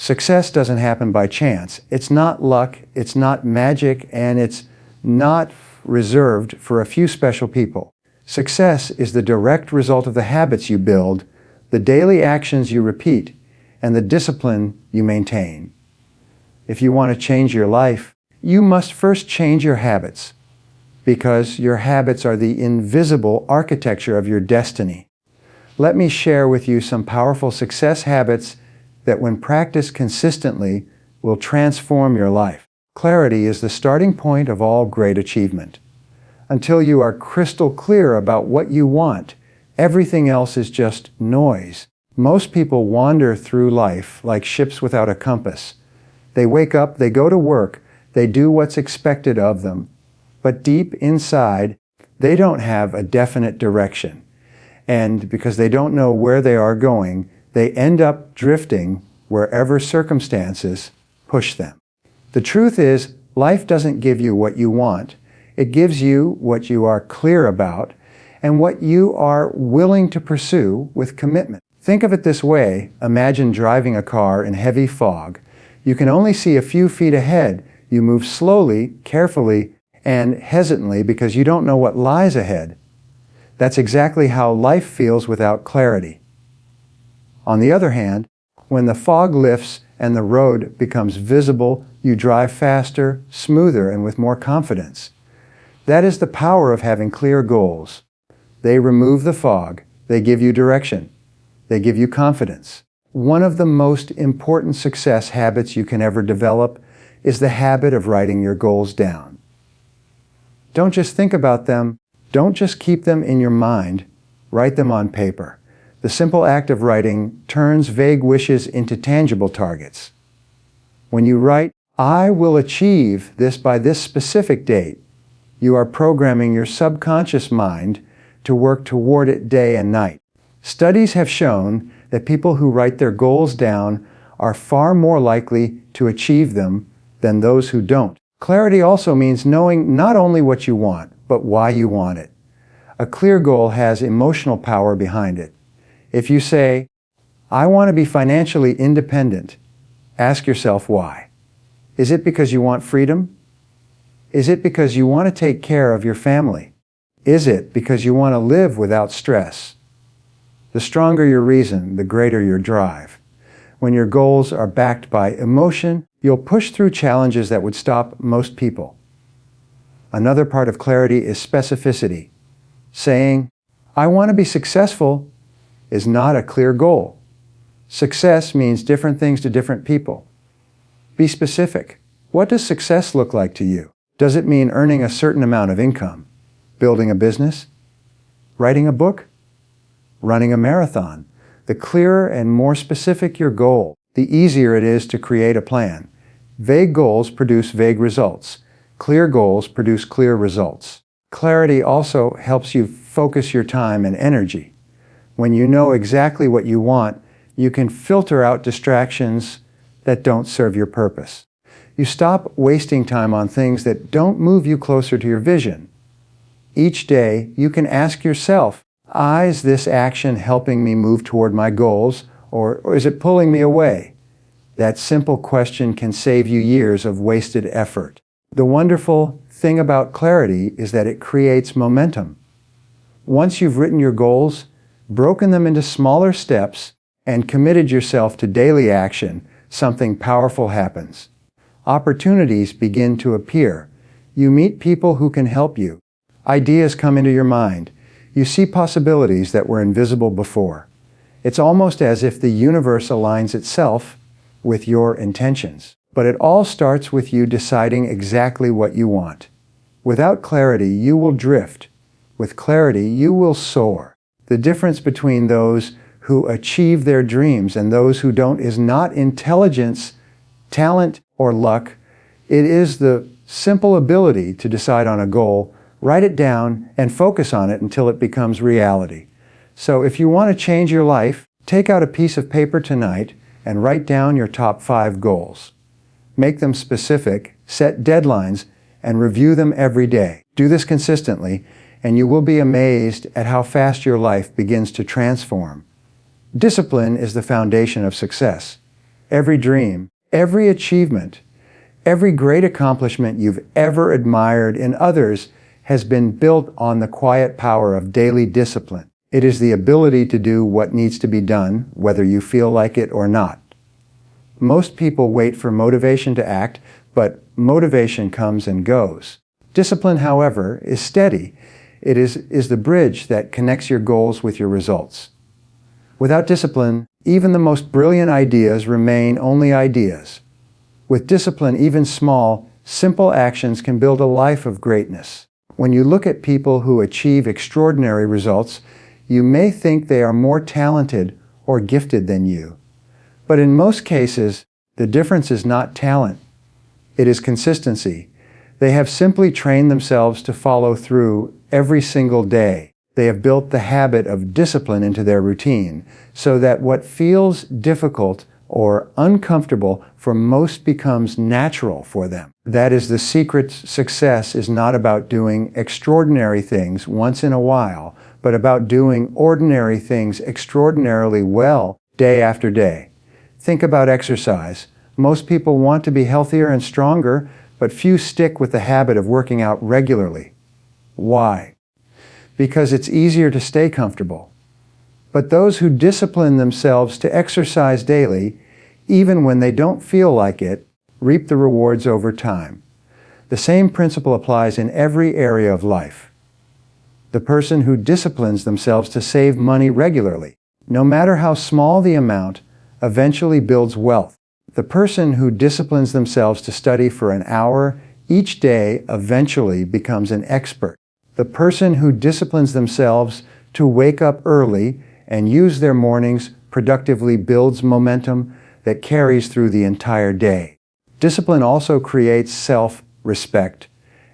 Success doesn't happen by chance. It's not luck, it's not magic, and it's not reserved for a few special people. Success is the direct result of the habits you build, the daily actions you repeat, and the discipline you maintain. If you want to change your life, you must first change your habits, because your habits are the invisible architecture of your destiny. Let me share with you some powerful success habits that, when practiced consistently, will transform your life. Clarity is the starting point of all great achievement. Until you are crystal clear about what you want, everything else is just noise. Most people wander through life like ships without a compass. They wake up, they go to work, they do what's expected of them. But deep inside, they don't have a definite direction. And because they don't know where they are going, they end up drifting wherever circumstances push them. The truth is, life doesn't give you what you want. It gives you what you are clear about and what you are willing to pursue with commitment. Think of it this way. Imagine driving a car in heavy fog. You can only see a few feet ahead. You move slowly, carefully, and hesitantly because you don't know what lies ahead. That's exactly how life feels without clarity. On the other hand, when the fog lifts and the road becomes visible, you drive faster, smoother, and with more confidence. That is the power of having clear goals. They remove the fog. They give you direction. They give you confidence. One of the most important success habits you can ever develop is the habit of writing your goals down. Don't just think about them. Don't just keep them in your mind. Write them on paper. The simple act of writing turns vague wishes into tangible targets. When you write, "I will achieve this by this specific date," you are programming your subconscious mind to work toward it day and night. Studies have shown that people who write their goals down are far more likely to achieve them than those who don't. Clarity also means knowing not only what you want, but why you want it. A clear goal has emotional power behind it. If you say, "I want to be financially independent," ask yourself why. Is it because you want freedom? Is it because you want to take care of your family? Is it because you want to live without stress? The stronger your reason, the greater your drive. When your goals are backed by emotion, you'll push through challenges that would stop most people. Another part of clarity is specificity. Saying, "I want to be successful," is not a clear goal. Success means different things to different people. Be specific. What does success look like to you? Does it mean earning a certain amount of income? Building a business? Writing a book? Running a marathon? The clearer and more specific your goal, the easier it is to create a plan. Vague goals produce vague results. Clear goals produce clear results. Clarity also helps you focus your time and energy. When you know exactly what you want, you can filter out distractions that don't serve your purpose. You stop wasting time on things that don't move you closer to your vision. Each day, you can ask yourself, is this action helping me move toward my goals, or is it pulling me away? That simple question can save you years of wasted effort. The wonderful thing about clarity is that it creates momentum. Once you've written your goals, broken them into smaller steps, and committed yourself to daily action, something powerful happens. Opportunities begin to appear. You meet people who can help you. Ideas come into your mind. You see possibilities that were invisible before. It's almost as if the universe aligns itself with your intentions. But it all starts with you deciding exactly what you want. Without clarity, you will drift. With clarity, you will soar. The difference between those who achieve their dreams and those who don't is not intelligence, talent, or luck. It is the simple ability to decide on a goal, write it down, and focus on it until it becomes reality. So if you want to change your life, take out a piece of paper tonight and write down your top 5 goals. Make them specific, set deadlines, and review them every day. Do this consistently, and you will be amazed at how fast your life begins to transform. Discipline is the foundation of success. every dream, every achievement, every great accomplishment you've ever admired in others has been built on the quiet power of daily discipline. It is the ability to do what needs to be done, whether you feel like it or not. Most people wait for motivation to act, but motivation comes and goes. Discipline, however, is steady. It is the bridge that connects your goals with your results. Without discipline, even the most brilliant ideas remain only ideas. With discipline, even small, simple actions can build a life of greatness. When you look at people who achieve extraordinary results, you may think they are more talented or gifted than you. But in most cases, the difference is not talent. It is consistency. They have simply trained themselves to follow through every single day. They have built the habit of discipline into their routine, so that what feels difficult or uncomfortable for most becomes natural for them. That is, the secret. Success is not about doing extraordinary things once in a while, but about doing ordinary things extraordinarily well day after day. Think about exercise. Most people want to be healthier and stronger, but few stick with the habit of working out regularly. Why? Because it's easier to stay comfortable. But those who discipline themselves to exercise daily, even when they don't feel like it, reap the rewards over time. The same principle applies in every area of life. The person who disciplines themselves to save money regularly, no matter how small the amount, eventually builds wealth. The person who disciplines themselves to study for an hour each day eventually becomes an expert. The person who disciplines themselves to wake up early and use their mornings productively builds momentum that carries through the entire day. Discipline also creates self-respect.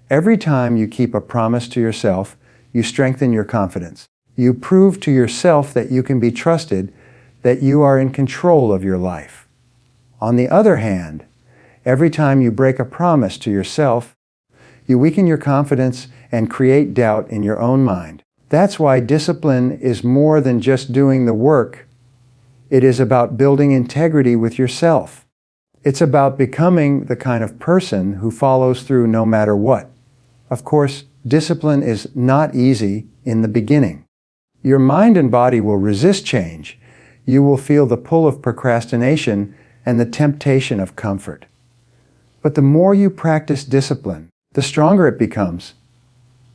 Every time you keep a promise to yourself, you strengthen your confidence. You prove to yourself that you can be trusted, that you are in control of your life. On the other hand, every time you break a promise to yourself, you weaken your confidence and create doubt in your own mind. That's why discipline is more than just doing the work. It is about building integrity with yourself. It's about becoming the kind of person who follows through no matter what. Of course, discipline is not easy in the beginning. Your mind and body will resist change. You will feel the pull of procrastination and the temptation of comfort. But the more you practice discipline, the stronger it becomes.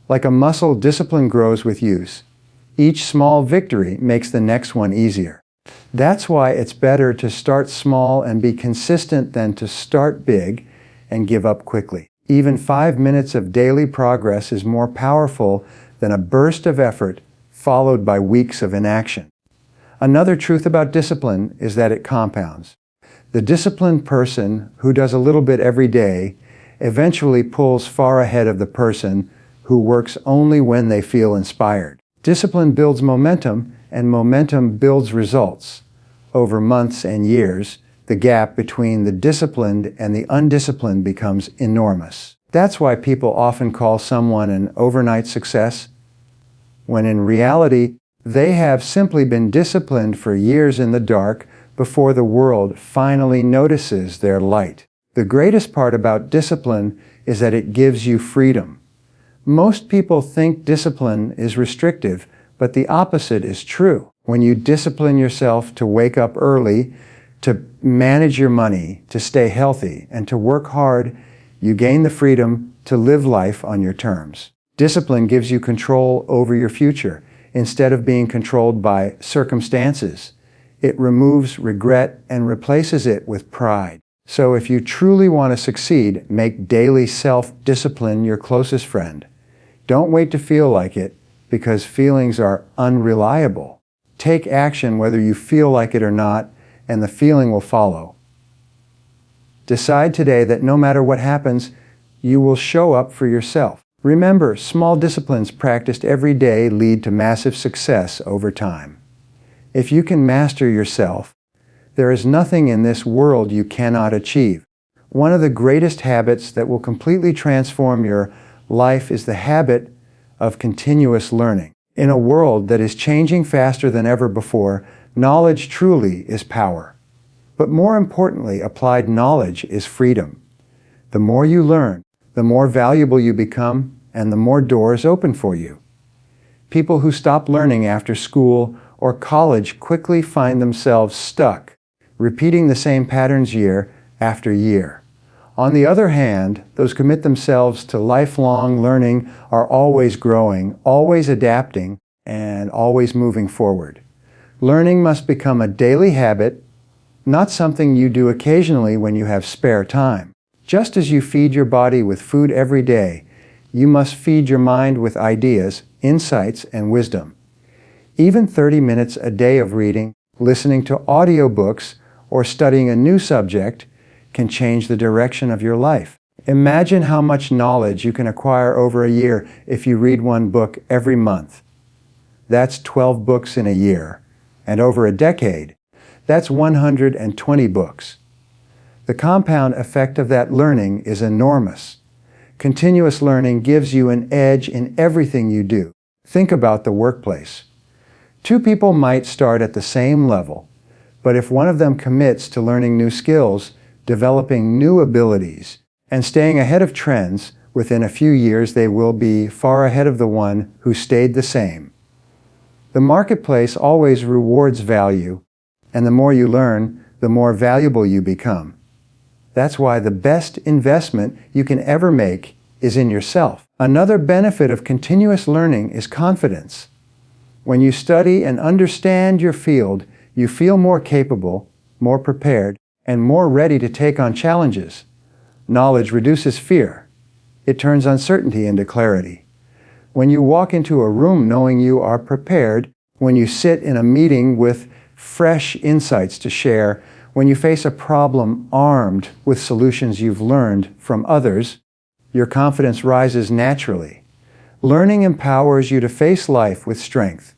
Like a muscle, discipline grows with use. Each small victory makes the next one easier. That's why it's better to start small and be consistent than to start big and give up quickly. Even 5 minutes of daily progress is more powerful than a burst of effort followed by weeks of inaction. Another truth about discipline is that it compounds. The disciplined person who does a little bit every day eventually pulls far ahead of the person who works only when they feel inspired. Discipline builds momentum, and momentum builds results. Over months and years, the gap between the disciplined and the undisciplined becomes enormous. That's why people often call someone an overnight success, when in reality, they have simply been disciplined for years in the dark before the world finally notices their light. The greatest part about discipline is that it gives you freedom. Most people think discipline is restrictive, but the opposite is true. When you discipline yourself to wake up early, to manage your money, to stay healthy, and to work hard, you gain the freedom to live life on your terms. Discipline gives you control over your future instead of being controlled by circumstances. It removes regret and replaces it with pride. So if you truly want to succeed, make daily self-discipline your closest friend. Don't wait to feel like it, because feelings are unreliable. Take action whether you feel like it or not, and the feeling will follow. Decide today that no matter what happens, you will show up for yourself. Remember, small disciplines practiced every day lead to massive success over time. If you can master yourself, there is nothing in this world you cannot achieve. One of the greatest habits that will completely transform your life is the habit of continuous learning. In a world that is changing faster than ever before, knowledge truly is power. But more importantly, applied knowledge is freedom. The more you learn, the more valuable you become, and the more doors open for you. People who stop learning after school or college quickly find themselves stuck, repeating the same patterns year after year. On the other hand, those who commit themselves to lifelong learning are always growing, always adapting, and always moving forward. Learning must become a daily habit, not something you do occasionally when you have spare time. Just as you feed your body with food every day, you must feed your mind with ideas, insights, and wisdom. Even 30 minutes a day of reading, listening to audiobooks, or studying a new subject can change the direction of your life. Imagine how much knowledge you can acquire over a year if you read one book every month. That's 12 books in a year. And over a decade, that's 120 books. The compound effect of that learning is enormous. Continuous learning gives you an edge in everything you do. Think about the workplace. Two people might start at the same level, but if one of them commits to learning new skills, developing new abilities, and staying ahead of trends, within a few years they will be far ahead of the one who stayed the same. The marketplace always rewards value, and the more you learn, the more valuable you become. That's why the best investment you can ever make is in yourself. Another benefit of continuous learning is confidence. When you study and understand your field, you feel more capable, more prepared, and more ready to take on challenges. Knowledge reduces fear. It turns uncertainty into clarity. When you walk into a room knowing you are prepared, when you sit in a meeting with fresh insights to share, when you face a problem armed with solutions you've learned from others, your confidence rises naturally. Learning empowers you to face life with strength.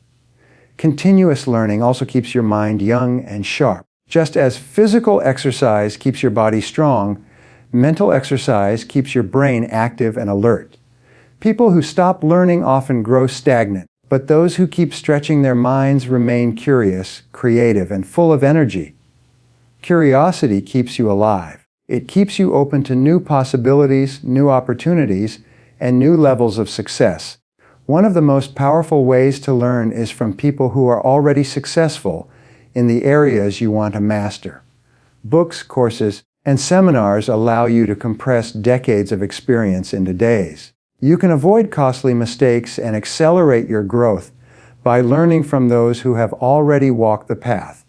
Continuous learning also keeps your mind young and sharp. Just as physical exercise keeps your body strong, mental exercise keeps your brain active and alert. People who stop learning often grow stagnant, but those who keep stretching their minds remain curious, creative, and full of energy. Curiosity keeps you alive. It keeps you open to new possibilities, new opportunities, and new levels of success. One of the most powerful ways to learn is from people who are already successful in the areas you want to master. Books, courses, and seminars allow you to compress decades of experience into days. You can avoid costly mistakes and accelerate your growth by learning from those who have already walked the path.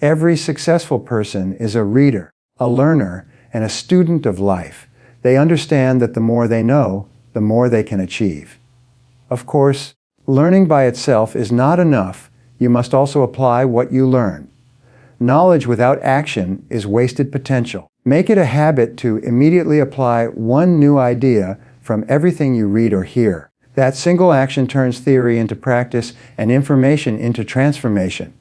Every successful person is a reader, a learner, and a student of life. They understand that the more they know, the more they can achieve. Of course, learning by itself is not enough. You must also apply what you learn. Knowledge without action is wasted potential. Make it a habit to immediately apply one new idea from everything you read or hear. That single action turns theory into practice and information into transformation.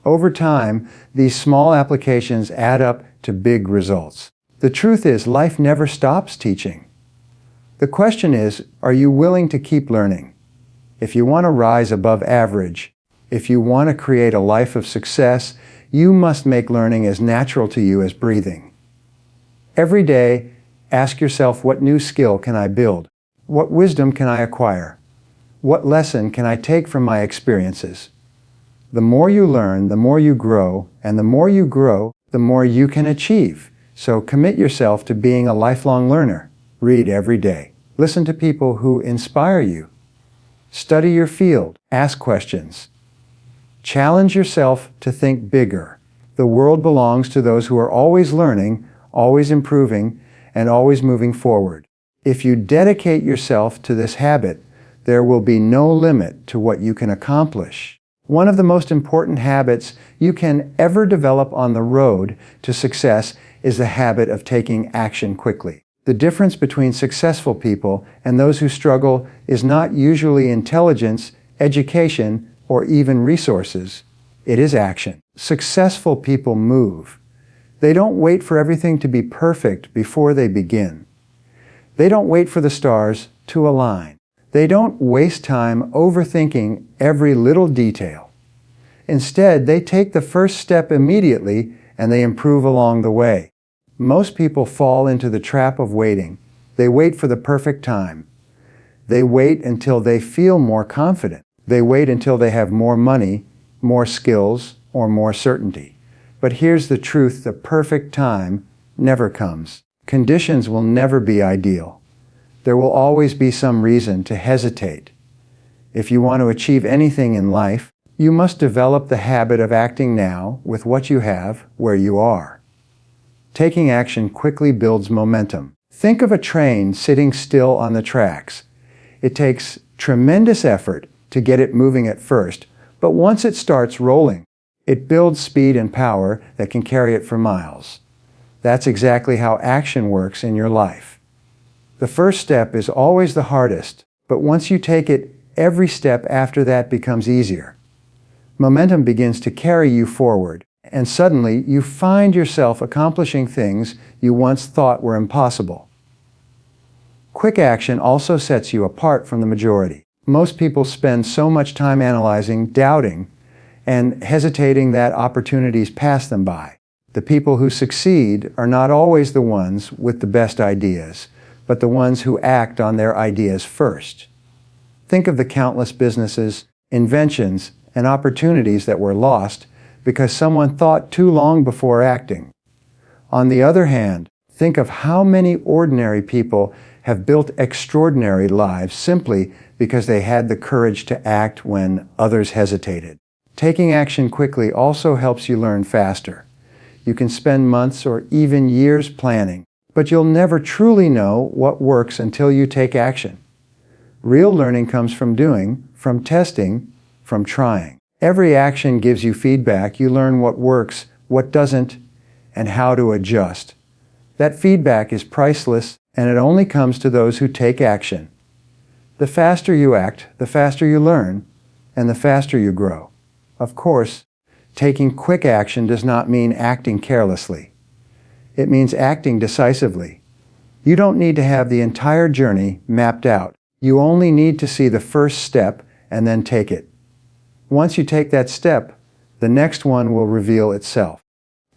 Over time, these small applications add up to big results. The truth is, life never stops teaching. The question is, are you willing to keep learning? If you want to rise above average, if you want to create a life of success, you must make learning as natural to you as breathing. Every day, ask yourself, what new skill can I build? What wisdom can I acquire? What lesson can I take from my experiences? The more you learn, the more you grow, and the more you grow, the more you can achieve. So commit yourself to being a lifelong learner. Read every day. Listen to people who inspire you. Study your field. Ask questions. Challenge yourself to think bigger. The world belongs to those who are always learning, always improving, and always moving forward. If you dedicate yourself to this habit, there will be no limit to what you can accomplish. One of the most important habits you can ever develop on the road to success is the habit of taking action quickly. The difference between successful people and those who struggle is not usually intelligence, education, or even resources. It is action. Successful people move. They don't wait for everything to be perfect before they begin. They don't wait for the stars to align. They don't waste time overthinking every little detail. Instead, they take the first step immediately and they improve along the way. Most people fall into the trap of waiting. They wait for the perfect time. They wait until they feel more confident. They wait until they have more money, more skills, or more certainty. But here's the truth: the perfect time never comes. Conditions will never be ideal. There will always be some reason to hesitate. If you want to achieve anything in life, you must develop the habit of acting now with what you have where you are. Taking action quickly builds momentum. Think of a train sitting still on the tracks. It takes tremendous effort to get it moving at first, but once it starts rolling, it builds speed and power that can carry it for miles. That's exactly how action works in your life. The first step is always the hardest, but once you take it, every step after that becomes easier. Momentum begins to carry you forward, and suddenly you find yourself accomplishing things you once thought were impossible. Quick action also sets you apart from the majority. Most people spend so much time analyzing, doubting, and hesitating that opportunities pass them by. The people who succeed are not always the ones with the best ideas, but the ones who act on their ideas first. Think of the countless businesses, inventions, and opportunities that were lost because someone thought too long before acting. On the other hand, think of how many ordinary people have built extraordinary lives simply because they had the courage to act when others hesitated. Taking action quickly also helps you learn faster. You can spend months or even years planning, but you'll never truly know what works until you take action. Real learning comes from doing, from testing, from trying. Every action gives you feedback. You learn what works, what doesn't, and how to adjust. That feedback is priceless, and it only comes to those who take action. The faster you act, the faster you learn, and the faster you grow. Of course, taking quick action does not mean acting carelessly. It means acting decisively. You don't need to have the entire journey mapped out. You only need to see the first step and then take it. Once you take that step, the next one will reveal itself.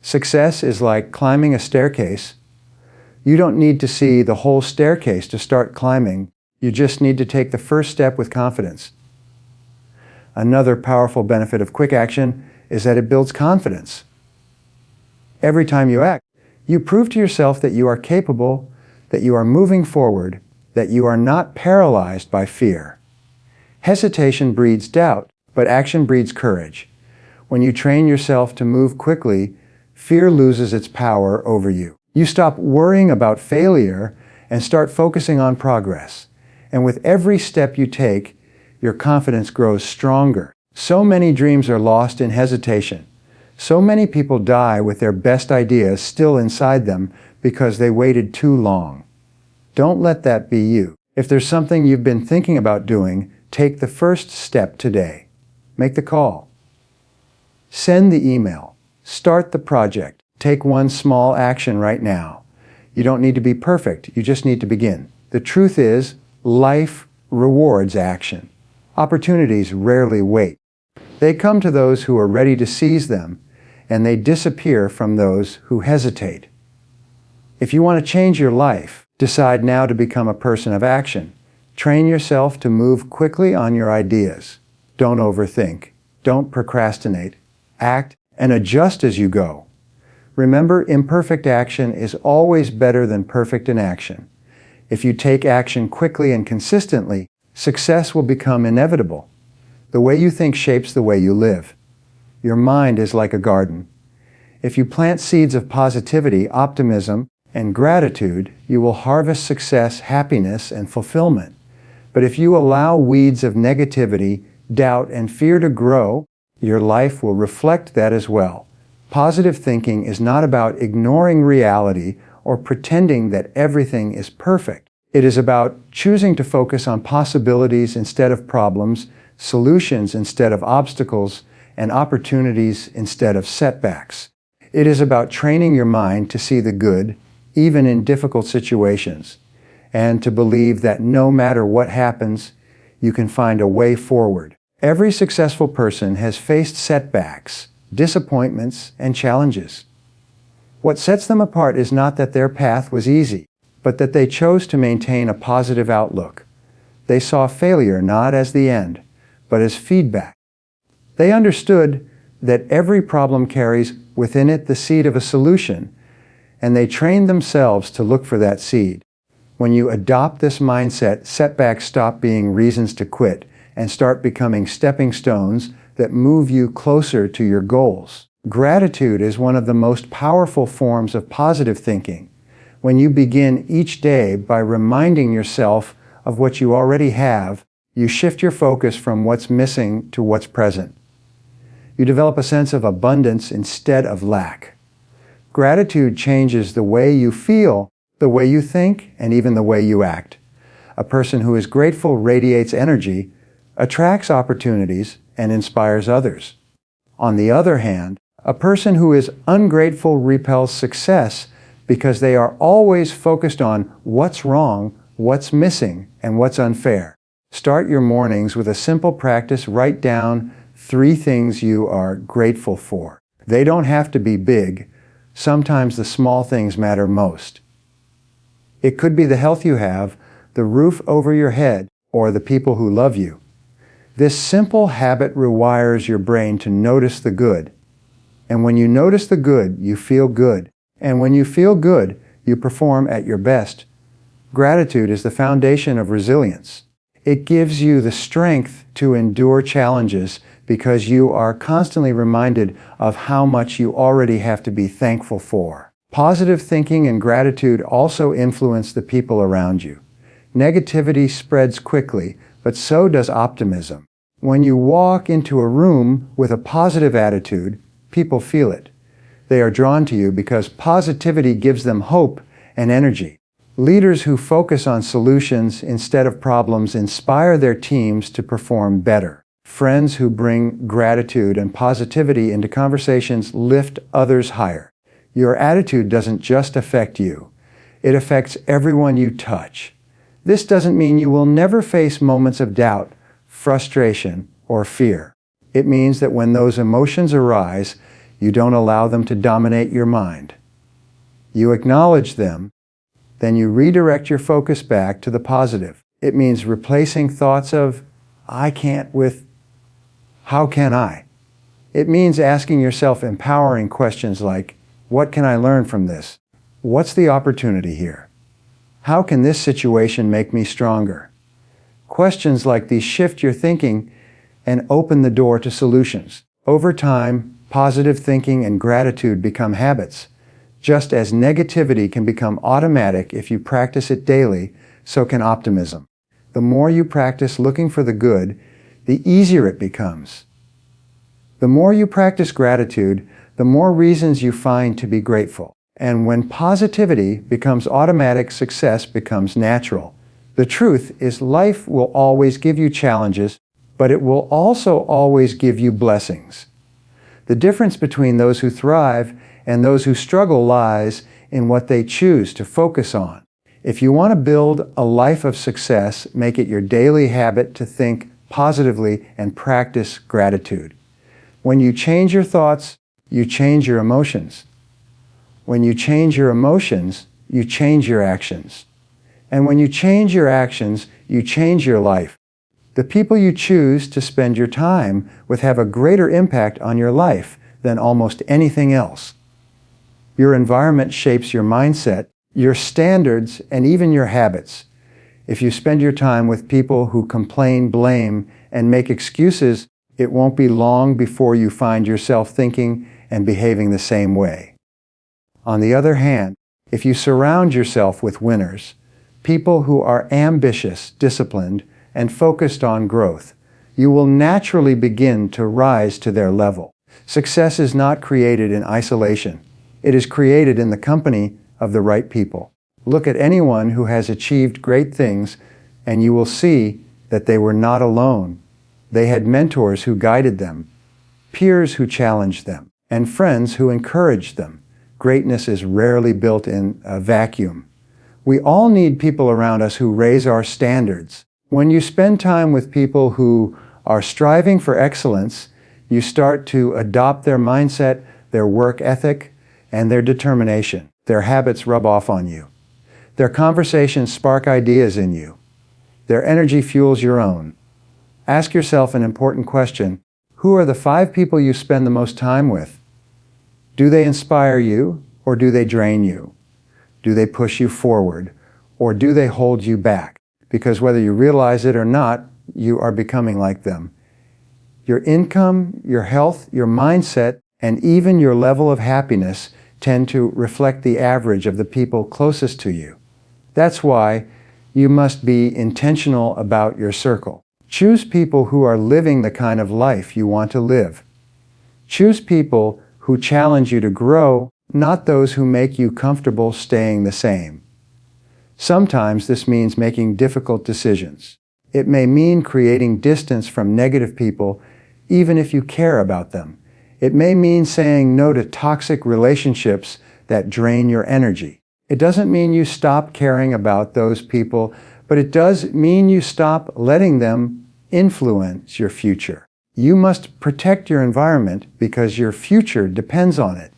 Success is like climbing a staircase. You don't need to see the whole staircase to start climbing. You just need to take the first step with confidence. Another powerful benefit of quick action is that it builds confidence. Every time you act, you prove to yourself that you are capable, that you are moving forward, that you are not paralyzed by fear. Hesitation breeds doubt, but action breeds courage. When you train yourself to move quickly, fear loses its power over you. You stop worrying about failure and start focusing on progress. And with every step you take, your confidence grows stronger. So many dreams are lost in hesitation. So many people die with their best ideas still inside them because they waited too long. Don't let that be you. If there's something you've been thinking about doing, take the first step today. Make the call. Send the email. Start the project. Take one small action right now. You don't need to be perfect. You just need to begin. The truth is, life rewards action. Opportunities rarely wait. They come to those who are ready to seize them, and they disappear from those who hesitate. If you want to change your life, decide now to become a person of action. Train yourself to move quickly on your ideas. Don't overthink. Don't procrastinate. Act and adjust as you go. Remember, imperfect action is always better than perfect inaction. If you take action quickly and consistently, success will become inevitable. The way you think shapes the way you live. Your mind is like a garden. If you plant seeds of positivity, optimism, and gratitude, you will harvest success, happiness, and fulfillment. But if you allow weeds of negativity, doubt, and fear to grow, your life will reflect that as well. Positive thinking is not about ignoring reality or pretending that everything is perfect. It is about choosing to focus on possibilities instead of problems, solutions instead of obstacles, and opportunities instead of setbacks. It is about training your mind to see the good, even in difficult situations, and to believe that no matter what happens, you can find a way forward. Every successful person has faced setbacks, disappointments, and challenges. What sets them apart is not that their path was easy, but that they chose to maintain a positive outlook. They saw failure not as the end, but as feedback. They understood that every problem carries within it the seed of a solution, and they trained themselves to look for that seed. When you adopt this mindset, setbacks stop being reasons to quit and start becoming stepping stones that move you closer to your goals. Gratitude is one of the most powerful forms of positive thinking. When you begin each day by reminding yourself of what you already have, you shift your focus from what's missing to what's present. You develop a sense of abundance instead of lack. Gratitude changes the way you feel, the way you think, and even the way you act. A person who is grateful radiates energy, attracts opportunities, and inspires others. On the other hand, a person who is ungrateful repels success because they are always focused on what's wrong, what's missing, and what's unfair. Start your mornings with a simple practice. Write down 3 things you are grateful for. They don't have to be big. Sometimes the small things matter most. It could be the health you have, the roof over your head, or the people who love you. This simple habit rewires your brain to notice the good. And when you notice the good, you feel good. And when you feel good, you perform at your best. Gratitude is the foundation of resilience. It gives you the strength to endure challenges because you are constantly reminded of how much you already have to be thankful for. Positive thinking and gratitude also influence the people around you. Negativity spreads quickly, but so does optimism. When you walk into a room with a positive attitude, people feel it. They are drawn to you because positivity gives them hope and energy. Leaders who focus on solutions instead of problems inspire their teams to perform better. Friends who bring gratitude and positivity into conversations lift others higher. Your attitude doesn't just affect you. It affects everyone you touch. This doesn't mean you will never face moments of doubt, frustration, or fear. It means that when those emotions arise, you don't allow them to dominate your mind. You acknowledge them, then you redirect your focus back to the positive. It means replacing thoughts of, I can't with, how can I? It means asking yourself empowering questions like, what can I learn from this? What's the opportunity here? How can this situation make me stronger? Questions like these shift your thinking and open the door to solutions. Over time, positive thinking and gratitude become habits. Just as negativity can become automatic if you practice it daily, so can optimism. The more you practice looking for the good, the easier it becomes. The more you practice gratitude, the more reasons you find to be grateful. And when positivity becomes automatic, success becomes natural. The truth is, life will always give you challenges, but it will also always give you blessings. The difference between those who thrive and those who struggle lies in what they choose to focus on. If you want to build a life of success, make it your daily habit to think positively and practice gratitude. When you change your thoughts, you change your emotions. When you change your emotions, you change your actions. And when you change your actions, you change your life. The people you choose to spend your time with have a greater impact on your life than almost anything else. Your environment shapes your mindset, your standards, and even your habits. If you spend your time with people who complain, blame, and make excuses, it won't be long before you find yourself thinking and behaving the same way. On the other hand, if you surround yourself with winners, people who are ambitious, disciplined, and focused on growth, you will naturally begin to rise to their level. Success is not created in isolation. It is created in the company of the right people. Look at anyone who has achieved great things, and you will see that they were not alone. They had mentors who guided them, peers who challenged them, and friends who encouraged them. Greatness is rarely built in a vacuum. We all need people around us who raise our standards. When you spend time with people who are striving for excellence, you start to adopt their mindset, their work ethic, and their determination. Their habits rub off on you. Their conversations spark ideas in you. Their energy fuels your own. Ask yourself an important question. Who are the 5 people you spend the most time with? Do they inspire you, or do they drain you? Do they push you forward, or do they hold you back? Because whether you realize it or not, you are becoming like them. Your income, your health, your mindset, and even your level of happiness tend to reflect the average of the people closest to you. That's why you must be intentional about your circle. Choose people who are living the kind of life you want to live. Choose people who challenge you to grow, not those who make you comfortable staying the same. Sometimes this means making difficult decisions. It may mean creating distance from negative people, even if you care about them. It may mean saying no to toxic relationships that drain your energy. It doesn't mean you stop caring about those people, but it does mean you stop letting them influence your future. You must protect your environment because your future depends on it.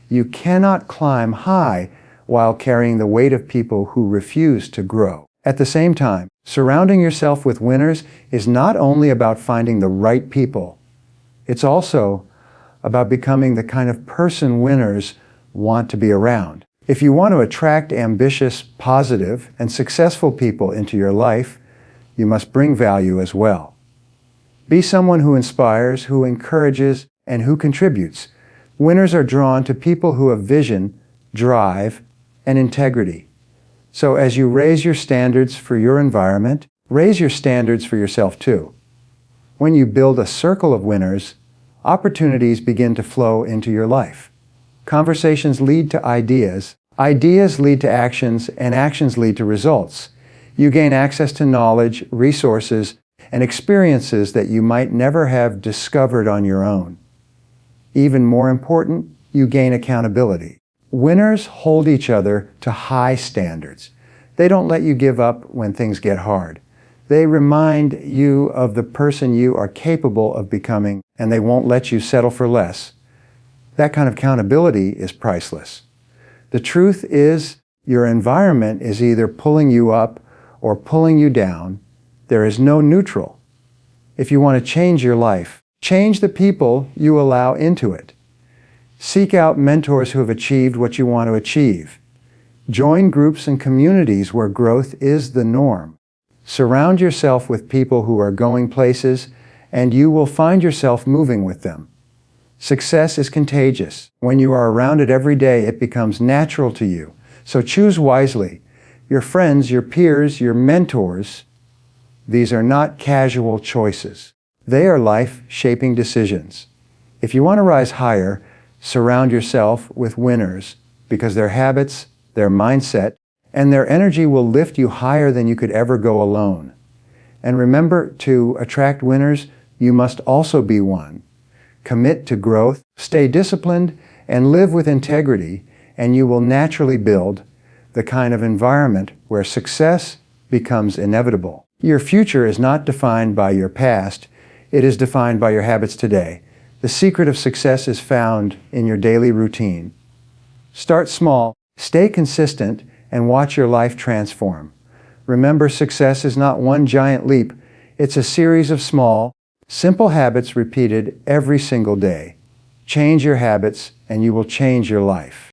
You cannot climb high while carrying the weight of people who refuse to grow. At the same time, surrounding yourself with winners is not only about finding the right people, it's also about becoming the kind of person winners want to be around. If you want to attract ambitious, positive, and successful people into your life, you must bring value as well. Be someone who inspires, who encourages, and who contributes. Winners are drawn to people who have vision, drive, and integrity. So as you raise your standards for your environment, raise your standards for yourself too. When you build a circle of winners, opportunities begin to flow into your life. Conversations lead to ideas, ideas lead to actions, and actions lead to results. You gain access to knowledge, resources, and experiences that you might never have discovered on your own. Even more important, you gain accountability. Winners hold each other to high standards. They don't let you give up when things get hard. They remind you of the person you are capable of becoming, and they won't let you settle for less. That kind of accountability is priceless. The truth is, your environment is either pulling you up or pulling you down. There is no neutral. If you want to change your life, change the people you allow into it. Seek out mentors who have achieved what you want to achieve. Join groups and communities where growth is the norm. Surround yourself with people who are going places, and you will find yourself moving with them. Success is contagious. When you are around it every day, it becomes natural to you. So choose wisely. Your friends, your peers, your mentors, these are not casual choices. They are life-shaping decisions. If you want to rise higher, surround yourself with winners because their habits, their mindset, and their energy will lift you higher than you could ever go alone. And remember, to attract winners, you must also be one. Commit to growth, stay disciplined, and live with integrity, and you will naturally build the kind of environment where success becomes inevitable. Your future is not defined by your past, it is defined by your habits today. The secret of success is found in your daily routine. Start small, stay consistent, and watch your life transform. Remember, success is not one giant leap, it's a series of small, simple habits repeated every single day. Change your habits, and you will change your life.